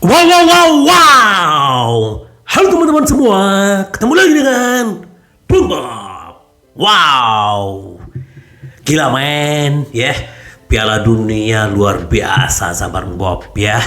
Wow, wow, wow, wow. Halo teman-teman semua, ketemu lagi dengan Bob. Wow, gila men, ya. Piala Dunia luar biasa, sahabat Bob ya.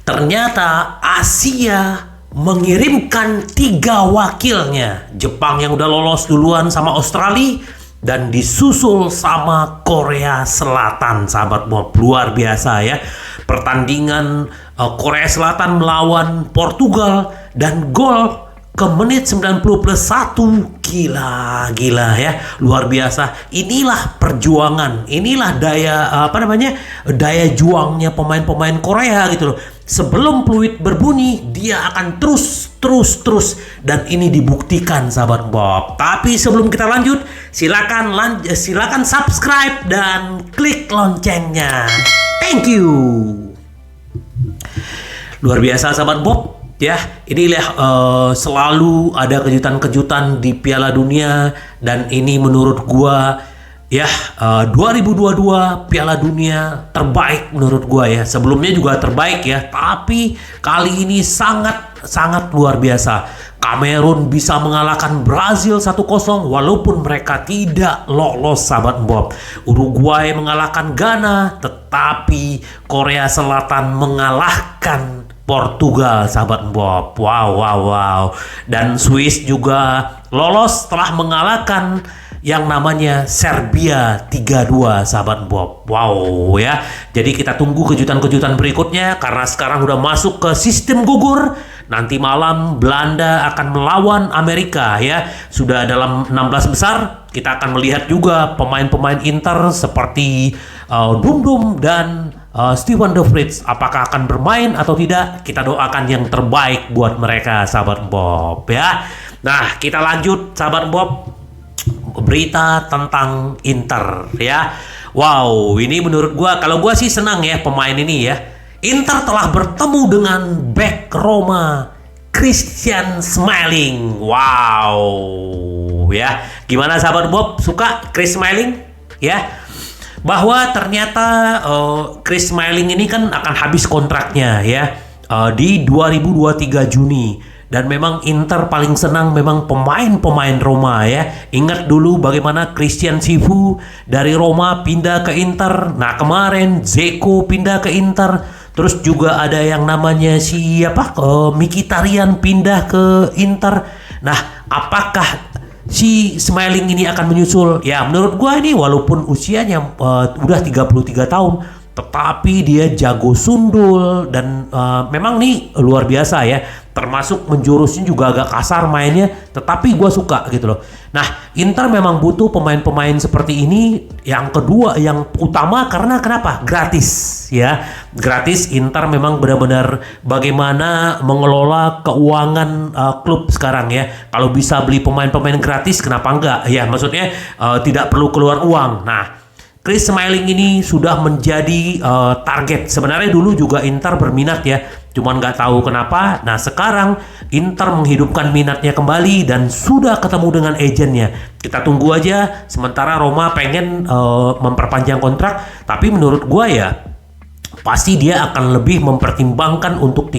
Ternyata Asia mengirimkan 3 wakilnya. Jepang yang udah lolos duluan sama Australia dan disusul sama Korea Selatan, sahabat Bob. Luar biasa ya. Pertandingan Korea Selatan melawan Portugal dan gol ke menit 90 plus 1. Gila ya, luar biasa. Inilah perjuangan, inilah daya juangnya pemain-pemain Korea gitu loh. Sebelum peluit berbunyi, dia akan terus dan ini dibuktikan, sahabat Bob. Tapi sebelum kita lanjut, silakan subscribe dan klik loncengnya. Thank you. Luar biasa, sahabat Bob ya. Inilah selalu ada kejutan-kejutan di Piala Dunia, dan ini menurut gua ya 2022 Piala Dunia terbaik menurut gua ya. Sebelumnya juga terbaik ya, tapi kali ini sangat luar biasa. Kamerun bisa mengalahkan Brazil 1-0 walaupun mereka tidak lolos, sahabat Bob. Uruguay mengalahkan Ghana, tetapi Korea Selatan mengalahkan Portugal, sahabat Bob. Wow. Dan Swiss juga lolos setelah mengalahkan yang namanya Serbia 3-2, sahabat Bob. Wow ya. Jadi kita tunggu kejutan-kejutan berikutnya karena sekarang udah masuk ke sistem gugur. Nanti malam Belanda akan melawan Amerika ya. Sudah dalam 16 besar. Kita akan melihat juga pemain-pemain Inter seperti Dum dan Steven De Vrij. Apakah akan bermain atau tidak? Kita doakan yang terbaik buat mereka, sahabat Bob ya. Nah, kita lanjut, sahabat Bob. Berita tentang Inter ya. Wow, ini menurut gua, kalau gua sih senang ya pemain ini ya. Inter telah bertemu dengan bek Roma Christian Smalling. Wow ya. Gimana, sahabat Bob? Suka Chris Smalling ya? Bahwa ternyata Chris Smalling ini kan akan habis kontraknya ya di 2023 Juni. Dan memang Inter paling senang memang pemain-pemain Roma ya. Ingat dulu bagaimana Christian Cifu dari Roma pindah ke Inter. Nah, kemarin Dzeko pindah ke Inter. Terus juga ada yang namanya Mkhitaryan pindah ke Inter. Nah, apakah si Smalling ini akan menyusul? Ya, menurut gua ini walaupun usianya udah 33 tahun, tetapi dia jago sundul dan memang nih luar biasa ya. Termasuk menjurusnya juga agak kasar mainnya, tetapi gue suka gitu loh. Nah, Inter memang butuh pemain-pemain seperti ini. Yang kedua, yang utama karena kenapa? Gratis ya. Gratis. Inter memang benar-benar bagaimana mengelola keuangan klub sekarang ya. Kalau bisa beli pemain-pemain gratis, kenapa enggak? Ya, maksudnya tidak perlu keluar uang. Nah, Chris Smalling ini sudah menjadi target. Sebenarnya dulu juga Inter berminat ya, cuman nggak tahu kenapa. Nah, sekarang Inter menghidupkan minatnya kembali dan sudah ketemu dengan agennya. Kita tunggu aja. Sementara Roma pengen memperpanjang kontrak, tapi menurut gua ya pasti dia akan lebih mempertimbangkan untuk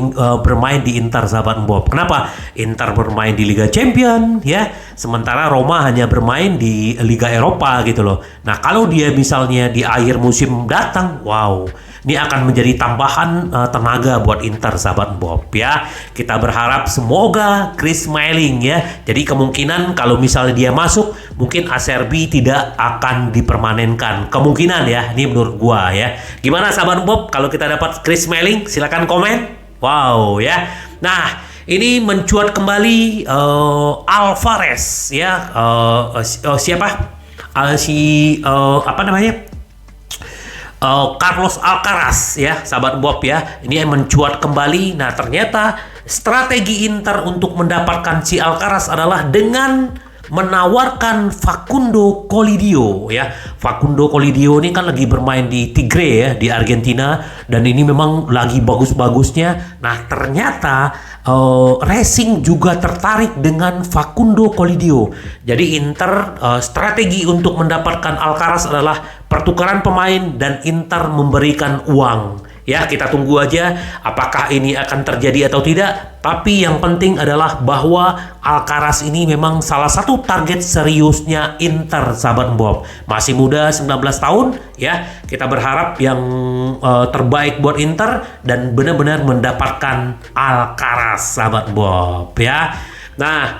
bermain di Inter, sahabat Bob. Kenapa? Inter bermain di Liga Champion ya, sementara Roma hanya bermain di Liga Eropa gitu loh. Nah, kalau dia misalnya di akhir musim datang, wow, ini akan menjadi tambahan tenaga buat Inter, sahabat Bob ya. Kita berharap semoga Chris Smalling ya. Jadi kemungkinan kalau misalnya dia masuk, mungkin Acerbi tidak akan dipermanenkan. Kemungkinan ya, ini menurut gua ya. Gimana, sahabat Bob, kalau kita dapat Chris Smalling? Silakan komen. Wow ya. Nah, ini mencuat kembali Alvarez ya. Carlos Alcaraz ya, sahabat Bob ya. Ini yang mencuat kembali. Nah, ternyata strategi Inter untuk mendapatkan si Alcaraz adalah dengan menawarkan Facundo Colidio ya. Facundo Colidio ini kan lagi bermain di Tigre ya, di Argentina, dan ini memang lagi bagus-bagusnya. Nah, ternyata Racing juga tertarik dengan Facundo Colidio. Jadi Inter strategi untuk mendapatkan Alcaraz adalah pertukaran pemain dan Inter memberikan uang Ya, kita tunggu aja apakah ini akan terjadi atau tidak. Tapi yang penting adalah bahwa Alcaraz ini memang salah satu target seriusnya Inter, sahabat Bob. Masih muda, 19 tahun, ya. Kita berharap yang terbaik buat Inter dan benar-benar mendapatkan Alcaraz, sahabat Bob, ya. Nah,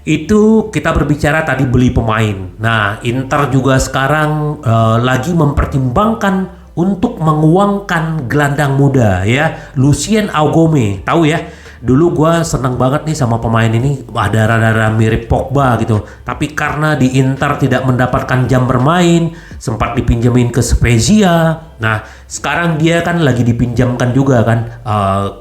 itu kita berbicara tadi beli pemain. Nah, Inter juga sekarang lagi mempertimbangkan untuk menguangkan gelandang muda, ya, Lucien Augome. Tahu ya, dulu gue seneng banget nih sama pemain ini, ada rada-rada mirip Pogba gitu. Tapi karena di Inter tidak mendapatkan jam bermain, sempat dipinjemin ke Spezia. Nah, sekarang dia kan lagi dipinjamkan juga kan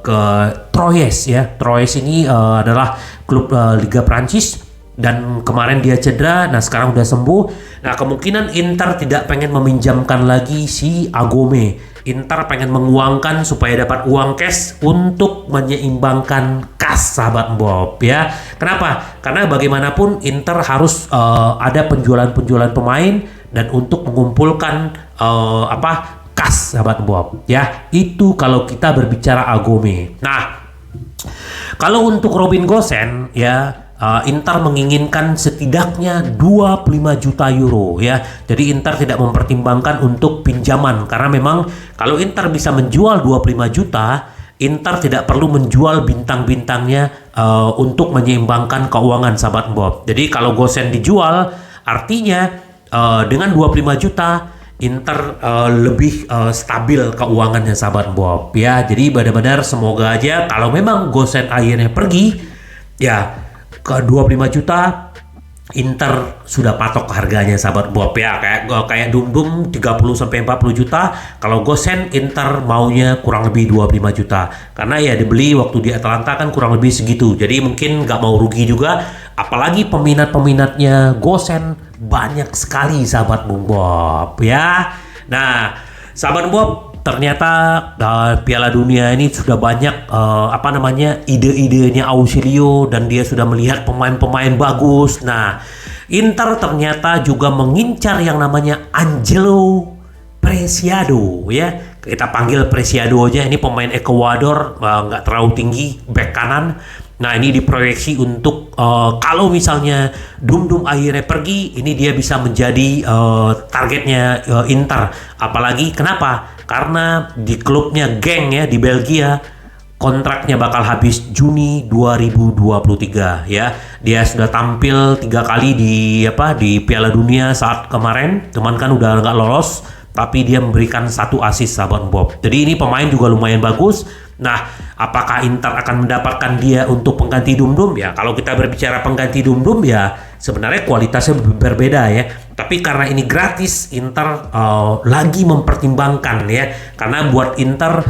ke Troyes, ya. Troyes ini adalah klub Liga Prancis. Dan kemarin dia cedera, nah sekarang udah sembuh. Nah, kemungkinan Inter tidak pengen meminjamkan lagi si Agome. Inter pengen menguangkan supaya dapat uang cash untuk menyeimbangkan kas, sahabat Bob, ya. Kenapa? Karena bagaimanapun Inter harus ada penjualan-penjualan pemain dan untuk mengumpulkan kas, sahabat Bob, ya. Itu kalau kita berbicara Agome. Nah, kalau untuk Robin Gosens, ya, Inter menginginkan setidaknya 25 juta euro, ya. Jadi Inter tidak mempertimbangkan untuk pinjaman karena memang kalau Inter bisa menjual 25 juta, Inter tidak perlu menjual bintang-bintangnya untuk menyeimbangkan keuangan, sahabat Bob. Jadi kalau Gosens dijual, artinya dengan 25 juta Inter lebih stabil keuangannya, sahabat Bob, ya. Jadi benar-benar semoga aja kalau memang Gosens akhirnya pergi, ya, ke 25 juta Inter sudah patok harganya, sahabat Bob, ya. Kayak Dum-Dum 30-40 juta. Kalau Gosens Inter maunya kurang lebih 25 juta. Karena ya dibeli waktu di Atalanta kan kurang lebih segitu. Jadi mungkin nggak mau rugi juga. Apalagi peminat-peminatnya Gosens banyak sekali, sahabat Bob, ya. Nah, sahabat Bob, ternyata Piala Dunia ini sudah banyak ide-idenya Ausilio dan dia sudah melihat pemain-pemain bagus. Nah, Inter ternyata juga mengincar yang namanya Angelo Preciado, ya. Kita panggil Preciado aja. Ini pemain Ekuador, nggak terlalu tinggi, bek kanan. Nah, ini diproyeksi untuk kalau misalnya Dum-Dum akhirnya pergi, ini dia bisa menjadi targetnya Inter. Apalagi kenapa? Karena di klubnya Genk, ya, di Belgia, kontraknya bakal habis Juni 2023, ya. Dia sudah tampil 3 kali di Piala Dunia saat kemarin, cuman kan udah nggak lolos, tapi dia memberikan 1 assist, sahabat Bob. Jadi ini pemain juga lumayan bagus. Nah, apakah Inter akan mendapatkan dia untuk pengganti Dum-Dum? Ya, kalau kita berbicara pengganti Dum-Dum, ya sebenarnya kualitasnya berbeda, ya. Tapi karena ini gratis, Inter lagi mempertimbangkan, ya. Karena buat Inter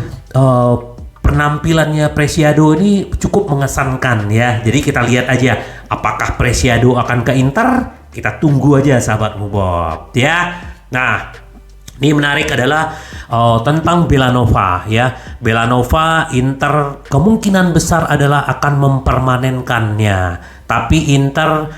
penampilannya Preciado ini cukup mengesankan, ya. Jadi kita lihat aja apakah Preciado akan ke Inter. Kita tunggu aja, sahabat Bob, ya. Nah, ini menarik adalah tentang Belanova, ya. Belanova Inter kemungkinan besar adalah akan mempermanenkannya. Tapi Inter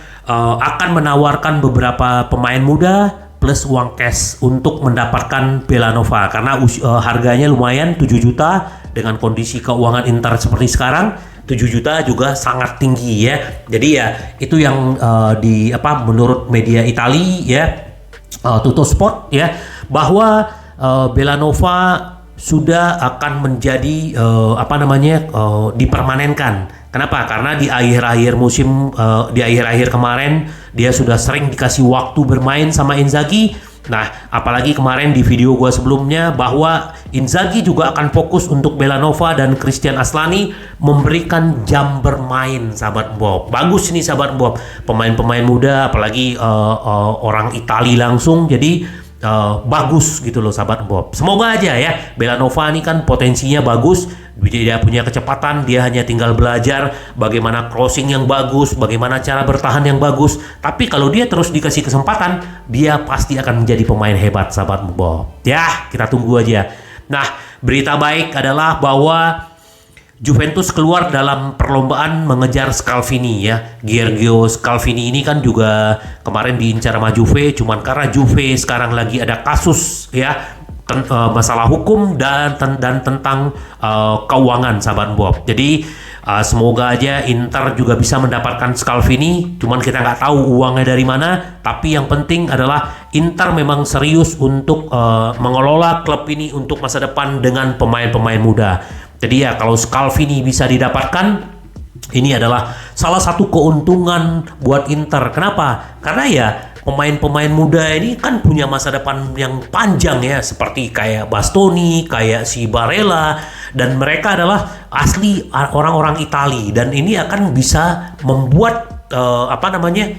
akan menawarkan beberapa pemain muda plus uang cash untuk mendapatkan Belanova karena harganya lumayan 7 juta dengan kondisi keuangan Inter seperti sekarang. 7 juta juga sangat tinggi, ya. Jadi ya itu yang menurut media Italia, ya, Tuttosport, ya, bahwa Belanova sudah akan menjadi dipermanenkan. Kenapa? Karena di akhir-akhir musim, di akhir-akhir kemarin dia sudah sering dikasih waktu bermain sama Inzaghi. Nah, apalagi kemarin di video gua sebelumnya bahwa Inzaghi juga akan fokus untuk Belanova dan Christian Aslani memberikan jam bermain, sahabat Bob. Bagus ini, sahabat Bob. Pemain-pemain muda, apalagi orang Italia langsung, jadi bagus gitu loh, sahabat Bob. Semoga aja, ya, Belanova ini kan potensinya bagus. Dia punya kecepatan, dia hanya tinggal belajar bagaimana crossing yang bagus, bagaimana cara bertahan yang bagus. Tapi kalau dia terus dikasih kesempatan, dia pasti akan menjadi pemain hebat, sahabat Bob. Ya, kita tunggu aja. Nah, berita baik adalah bahwa Juventus keluar dalam perlombaan mengejar Scalvini, ya. Giorgio Scalvini ini kan juga kemarin diincar sama Juve, cuman karena Juve sekarang lagi ada kasus, ya, masalah hukum dan tentang keuangan, sahabat Bob. Jadi semoga aja Inter juga bisa mendapatkan Scalvini. Cuman kita nggak tahu uangnya dari mana. Tapi yang penting adalah Inter memang serius untuk mengelola klub ini untuk masa depan dengan pemain-pemain muda. Jadi ya kalau Scalvini bisa didapatkan, ini adalah salah satu keuntungan buat Inter. Kenapa? Karena ya pemain-pemain muda ini kan punya masa depan yang panjang ya, seperti kayak Bastoni, kayak si Barella, dan mereka adalah asli orang-orang Itali, dan ini akan bisa membuat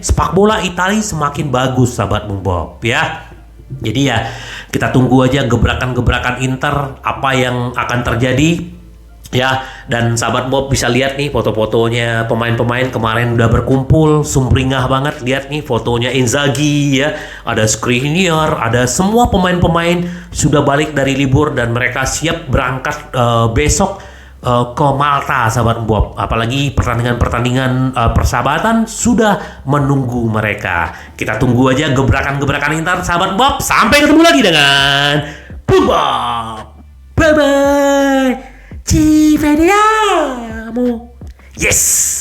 sepak bola Itali semakin bagus, sahabat Bob ya. Jadi ya kita tunggu aja gebrakan-gebrakan Inter apa yang akan terjadi. Ya, dan sahabat Bob bisa lihat nih foto-fotonya pemain-pemain kemarin udah berkumpul, sumringah banget. Lihat nih fotonya Inzaghi ya, ada Skriniar, ada semua pemain-pemain sudah balik dari libur dan mereka siap berangkat besok ke Malta, sahabat Bob. Apalagi pertandingan-pertandingan persahabatan sudah menunggu mereka. Kita tunggu aja gebrakan-gebrakan Inter, sahabat Bob. Sampai ketemu lagi dengan Bob. Bye bye. Ci vediamo! Yes!